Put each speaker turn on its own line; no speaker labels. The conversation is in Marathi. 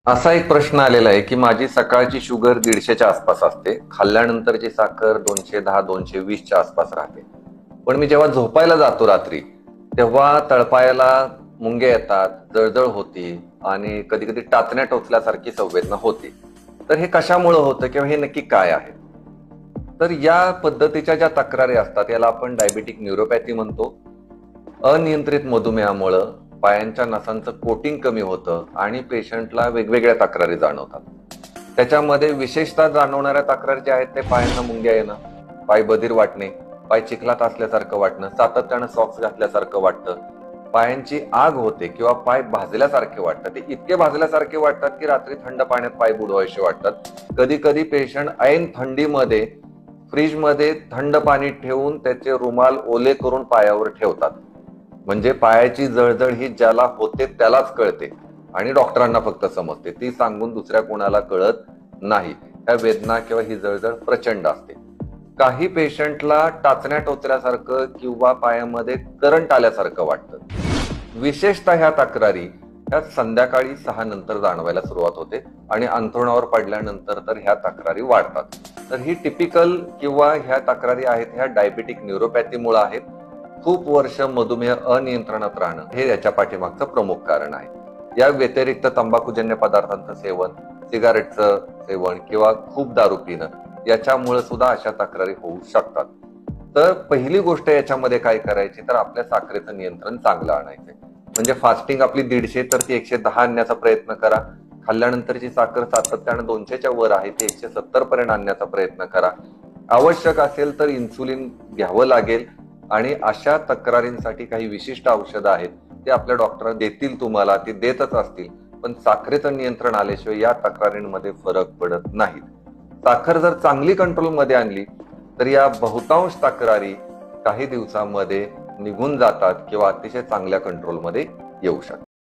असा एक प्रश्न आलेला आहे की माझी सकाळची शुगर 150च्या आसपास असते. खाल्ल्यानंतरची साखर 210, 220च्या आसपास राहते. पण मी जेव्हा झोपायला जातो रात्री, तेव्हा तळपायाला मुंग्या येतात, जळजळ होती आणि कधी-कधी टाचण्या टोचल्यासारखी संवेदना होती. तर हे कशामुळे होतं किंवा हे नक्की काय आहे? तर या पद्धतीच्या ज्या तक्रारी असतात याला आपण डायबेटिक न्यूरोपॅथी म्हणतो. अनियंत्रित मधुमेहामुळं पायांच्या नसांचं कोटिंग कमी होतं आणि पेशंटला वेगवेगळ्या तक्रारी जाणवतात. त्याच्यामध्ये विशेषतः जाणवणाऱ्या तक्रारी ज्या आहेत ते पायांना मुंग्या येणं, पाय बधीर वाटणे, पाय चिखलात असल्यासारखं वाटणं, सातत्यानं सॉक्स घातल्यासारखं वाटतं, पायांची आग होते किंवा पाय भाजल्यासारखे वाटतात. ते इतके भाजल्यासारखे वाटतात की रात्री थंड पाण्यात पाय बुडवायचे वाटतात. कधी कधी पेशंट ऐन थंडीमध्ये फ्रीजमध्ये थंड पाणी ठेवून त्याचे रुमाल ओले करून पायावर ठेवतात. म्हणजे पायाची जळजळ ही ज्याला होते त्यालाच कळते आणि डॉक्टरांना फक्त समजते, ती सांगून दुसऱ्या कोणाला कळत नाही. त्या वेदना किंवा ही जळजळ प्रचंड असते. काही पेशंटला टाचण्या टोचल्यासारखं किंवा पायामध्ये करंट आल्यासारखं वाटतं. विशेषतः ह्या तक्रारी ह्या संध्याकाळी 6 नंतर जाणवायला सुरुवात होते आणि अंथरुणावर पडल्यानंतर तर ह्या तक्रारी वाढतात. तर ही टिपिकल किंवा ह्या तक्रारी आहेत ह्या डायबेटिक न्यूरोपॅथीमुळे आहेत. खूप वर्ष मधुमेह अनियंत्रणात राहणं हे याच्या पाठीमागचं प्रमुख कारण आहे. या व्यतिरिक्त तंबाखूजन्य पदार्थांचं सेवन, सिगारेटचं सेवन किंवा खूप दारू पिणं याच्यामुळे सुद्धा अशा तक्रारी होऊ शकतात. तर पहिली गोष्ट याच्यामध्ये काय करायची, तर आपल्या साखरेचं नियंत्रण चांगलं आणायचंय. म्हणजे फास्टिंग आपली 150 तर ती 110 आणण्याचा प्रयत्न करा. खाल्ल्यानंतरची साखर सातत्यानं 200च्या वर आहे ती 170 पर्यंत आणण्याचा प्रयत्न करा. आवश्यक असेल तर इन्सुलिन घ्यावं लागेल आणि अशा तक्रारींसाठी काही विशिष्ट औषधं आहेत ते आपल्या डॉक्टर देतील तुम्हाला, ते देतच असतील. पण साखरेचं नियंत्रण आल्याशिवाय या तक्रारींमध्ये फरक पडत नाही. साखर जर चांगली कंट्रोलमध्ये आणली तर या बहुतांश तक्रारी काही दिवसांमध्ये निघून जातात किंवा अतिशय चांगल्या कंट्रोलमध्ये येऊ शकतात.